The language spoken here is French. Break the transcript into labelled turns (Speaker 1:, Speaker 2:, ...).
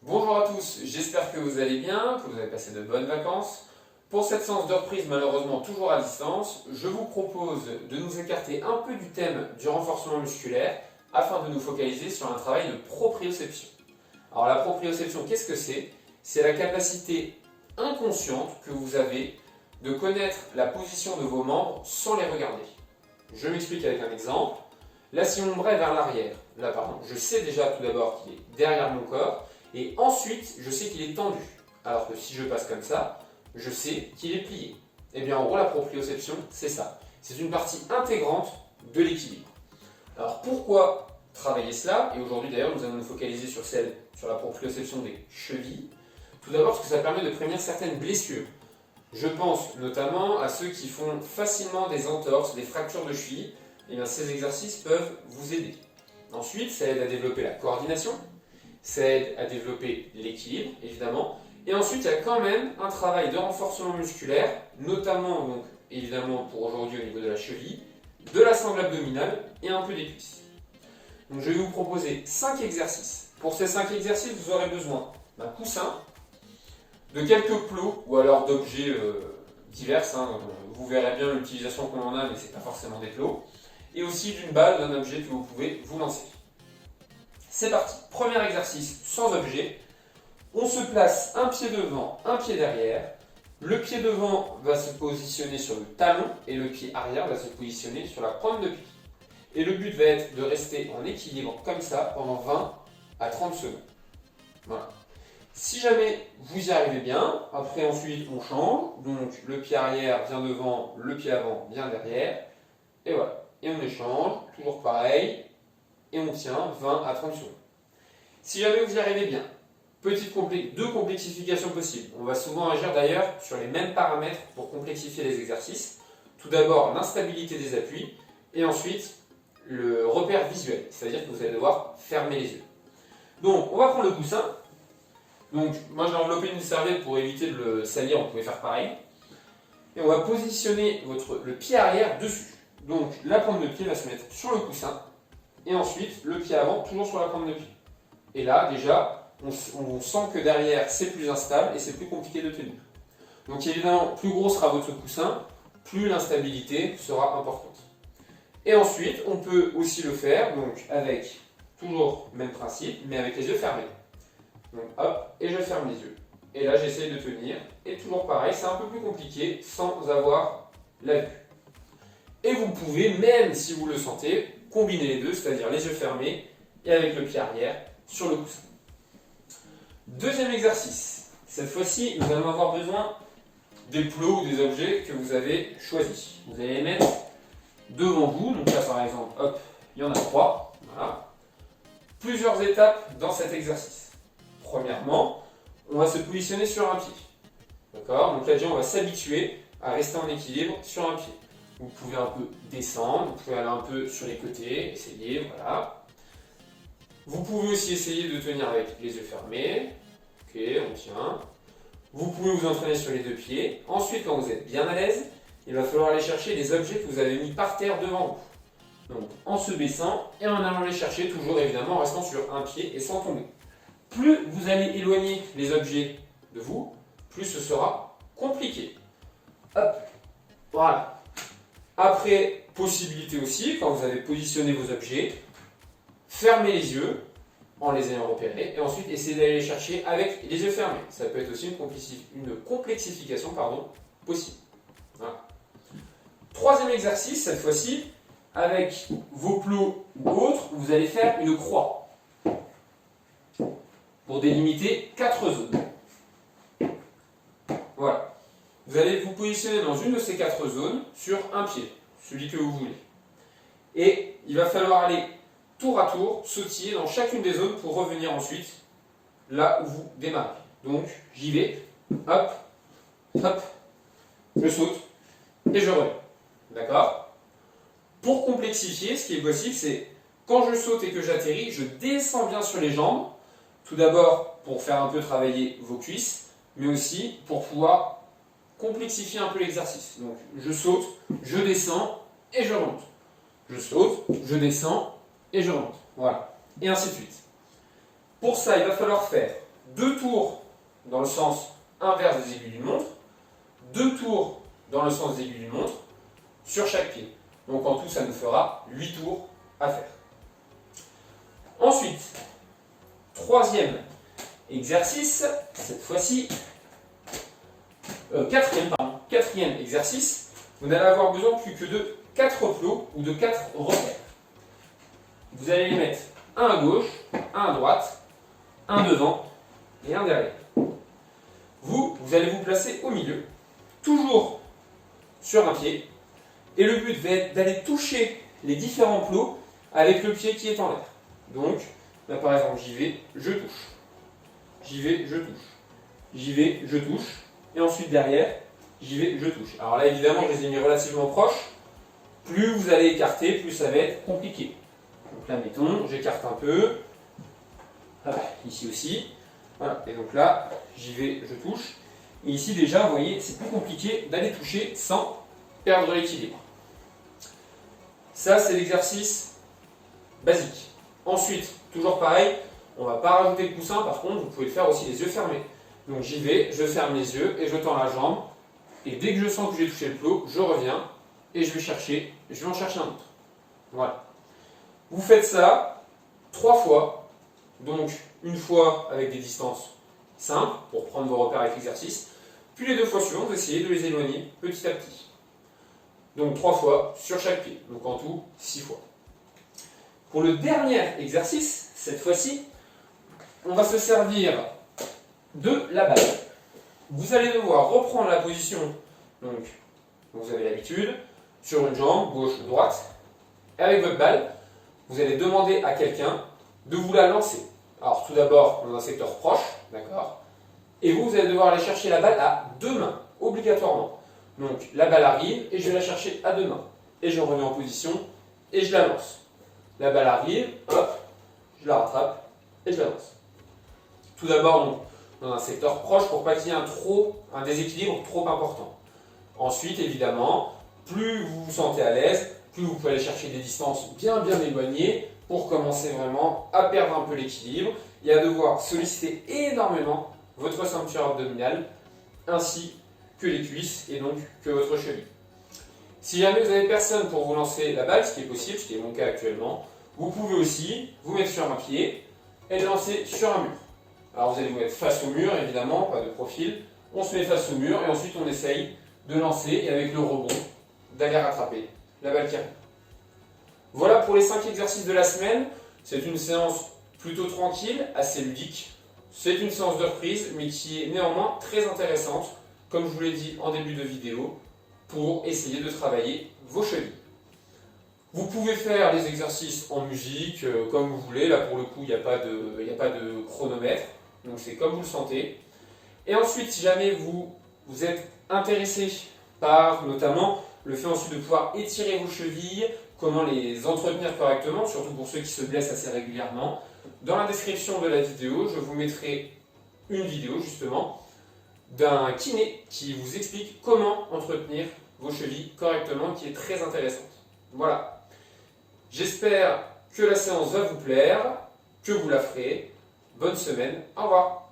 Speaker 1: Bonjour à tous, j'espère que vous allez bien, que vous avez passé de bonnes vacances. Pour cette séance de reprise, malheureusement toujours à distance, je vous propose de nous écarter un peu du thème du renforcement musculaire afin de nous focaliser sur un travail de proprioception. Alors la proprioception, qu'est-ce que c'est? C'est la capacité inconsciente que vous avez de connaître la position de vos membres sans les regarder. Je m'explique avec un exemple. Là, si mon bras est vers l'arrière, je sais déjà tout d'abord qu'il est derrière mon corps, et ensuite, je sais qu'il est tendu. Alors que si je passe comme ça, je sais qu'il est plié. Et bien, en gros, la proprioception, c'est ça. C'est une partie intégrante de l'équilibre. Alors, pourquoi travailler cela? Et aujourd'hui, d'ailleurs, nous allons nous focaliser sur la proprioception des chevilles. Tout d'abord, parce que ça permet de prévenir certaines blessures. Je pense notamment à ceux qui font facilement des entorses, des fractures de cheville. Et bien, ces exercices peuvent vous aider. Ensuite, ça aide à développer la coordination. Ça aide à développer l'équilibre, évidemment. Et ensuite, il y a quand même un travail de renforcement musculaire, notamment, donc, évidemment, pour aujourd'hui au niveau de la cheville, de la sangle abdominale et un peu des cuisses. Donc, je vais vous proposer 5 exercices. Pour ces 5 exercices, vous aurez besoin d'un coussin, de quelques plots ou alors d'objets divers. Vous verrez bien l'utilisation qu'on en a, mais ce n'est pas forcément des plots. Et aussi d'une balle, d'un objet que vous pouvez vous lancer. C'est parti. Premier exercice sans objet. On se place un pied devant, un pied derrière. Le pied devant va se positionner sur le talon et le pied arrière va se positionner sur la pointe de pied. Et le but va être de rester en équilibre comme ça pendant 20 à 30 secondes. Voilà. Si jamais vous y arrivez bien, après ensuite on change. Donc le pied arrière vient devant, le pied avant vient derrière. Et voilà. Et on échange, toujours pareil. Et on tient 20 à 30 secondes. Si jamais vous y arrivez bien, deux complexifications possibles. On va souvent agir d'ailleurs sur les mêmes paramètres pour complexifier les exercices. Tout d'abord, l'instabilité des appuis et ensuite le repère visuel, c'est-à-dire que vous allez devoir fermer les yeux. Donc, on va prendre le coussin. Donc, moi j'ai enveloppé une serviette pour éviter de le salir, on pouvait faire pareil. Et on va positionner le pied arrière dessus. Donc, la pointe de pied va se mettre sur le coussin. Et ensuite, le pied avant, toujours sur la pointe de pied. Et là, déjà, on sent que derrière, c'est plus instable et c'est plus compliqué de tenir. Donc évidemment, plus gros sera votre coussin, plus l'instabilité sera importante. Et ensuite, on peut aussi le faire, donc avec, toujours le même principe, mais avec les yeux fermés. Donc hop, et je ferme les yeux. Et là, j'essaye de tenir. Et toujours pareil, c'est un peu plus compliqué sans avoir la vue. Et vous pouvez, même si vous le sentez, combiner les deux, c'est-à-dire les yeux fermés et avec le pied arrière sur le coussin. Deuxième exercice. Cette fois-ci, nous allons avoir besoin des plots ou des objets que vous avez choisis. Vous allez les mettre devant vous. Donc là, par exemple, hop, il y en a 3. Voilà. Plusieurs étapes dans cet exercice. Premièrement, on va se positionner sur un pied. D'accord? Donc là, déjà, on va s'habituer à rester en équilibre sur un pied. Vous pouvez un peu descendre, vous pouvez aller un peu sur les côtés, essayer, voilà. Vous pouvez aussi essayer de tenir avec les yeux fermés. Ok, on tient. Vous pouvez vous entraîner sur les deux pieds. Ensuite, quand vous êtes bien à l'aise, il va falloir aller chercher les objets que vous avez mis par terre devant vous. Donc, en se baissant et en allant les chercher, toujours évidemment en restant sur un pied et sans tomber. Plus vous allez éloigner les objets de vous, plus ce sera compliqué. Hop, voilà. Après, possibilité aussi, quand vous avez positionné vos objets, fermez les yeux en les ayant repérés et ensuite essayez d'aller les chercher avec les yeux fermés. Ça peut être aussi une complexification possible. Voilà. Troisième exercice, cette fois-ci, avec vos plots ou autres, vous allez faire une croix pour délimiter 4 zones. Voilà. Vous allez vous positionner dans une de ces 4 zones sur un pied, celui que vous voulez. Et il va falloir aller tour à tour, sautiller dans chacune des zones pour revenir ensuite là où vous démarrez. Donc, j'y vais, hop, hop, je saute et je reviens. D'accord? Pour complexifier, ce qui est possible, c'est quand je saute et que j'atterris, je descends bien sur les jambes. Tout d'abord pour faire un peu travailler vos cuisses, mais aussi pour pouvoir complexifier un peu l'exercice. Donc, je saute, je descends et je remonte. Je saute, je descends et je remonte. Voilà. Et ainsi de suite. Pour ça, il va falloir faire 2 tours dans le sens inverse des aiguilles d'une montre, 2 tours dans le sens des aiguilles d'une montre sur chaque pied. Donc en tout, ça nous fera 8 tours à faire. Ensuite, troisième exercice, cette fois-ci, quatrième exercice, vous n'allez avoir besoin plus que de 4 plots ou de 4 repères. Vous allez les mettre un à gauche, un à droite, un devant et un derrière. Vous allez vous placer au milieu, toujours sur un pied, et le but va être d'aller toucher les différents plots avec le pied qui est en l'air. Donc, là, par exemple, j'y vais, je touche. J'y vais, je touche. J'y vais, je touche. Et ensuite, derrière, j'y vais, je touche. Alors là, évidemment, je les ai mis relativement proches. Plus vous allez écarter, plus ça va être compliqué. Donc là, mettons, j'écarte un peu. Voilà, ici aussi. Voilà, et donc là, j'y vais, je touche. Et ici, déjà, vous voyez, c'est plus compliqué d'aller toucher sans perdre l'équilibre. Ça, c'est l'exercice basique. Ensuite, toujours pareil, on ne va pas rajouter le coussin, par contre, vous pouvez le faire aussi les yeux fermés. Donc j'y vais, je ferme les yeux et je tends la jambe. Et dès que je sens que j'ai touché le plot, je reviens et je vais en chercher un autre. Voilà. Vous faites ça 3 fois. Donc une fois avec des distances simples pour prendre vos repères avec l'exercice. Puis les 2 fois suivantes, vous essayez de les éloigner petit à petit. Donc 3 fois sur chaque pied. Donc en tout, 6 fois. Pour le dernier exercice, cette fois-ci, on va se servir de la balle. Vous allez devoir reprendre la position donc, dont vous avez l'habitude, sur une jambe, gauche ou droite. Et avec votre balle, vous allez demander à quelqu'un de vous la lancer. Alors tout d'abord dans un secteur proche, d'accord. Et vous allez devoir aller chercher la balle à 2 mains, obligatoirement. Donc la balle arrive et je vais la chercher à 2 mains. Et je reviens en position et je la lance. La balle arrive, hop, je la rattrape et je la lance. Tout d'abord donc, dans un secteur proche pour pas qu'il y ait un déséquilibre trop important. Ensuite, évidemment, plus vous vous sentez à l'aise, plus vous pouvez aller chercher des distances bien éloignées pour commencer vraiment à perdre un peu l'équilibre et à devoir solliciter énormément votre ceinture abdominale ainsi que les cuisses et donc que votre cheville. Si jamais vous n'avez personne pour vous lancer la balle, ce qui est possible, ce qui est mon cas actuellement, vous pouvez aussi vous mettre sur un pied et le lancer sur un mur. Alors vous allez vous mettre face au mur, évidemment, pas de profil. On se met face au mur et ensuite on essaye de lancer et avec le rebond, d'aller rattraper la balle qui arrive. Voilà pour les 5 exercices de la semaine. C'est une séance plutôt tranquille, assez ludique. C'est une séance de reprise, mais qui est néanmoins très intéressante, comme je vous l'ai dit en début de vidéo, pour essayer de travailler vos chevilles. Vous pouvez faire les exercices en musique, comme vous voulez. Là, pour le coup, il n'y a pas de chronomètre, donc c'est comme vous le sentez. Et ensuite, si jamais vous êtes intéressé par notamment le fait ensuite de pouvoir étirer vos chevilles, comment les entretenir correctement, surtout pour ceux qui se blessent assez régulièrement, dans la description de la vidéo, je vous mettrai une vidéo justement d'un kiné qui vous explique comment entretenir vos chevilles correctement, qui est très intéressante. Voilà. J'espère que la séance va vous plaire, que vous la ferez. Bonne semaine, au revoir.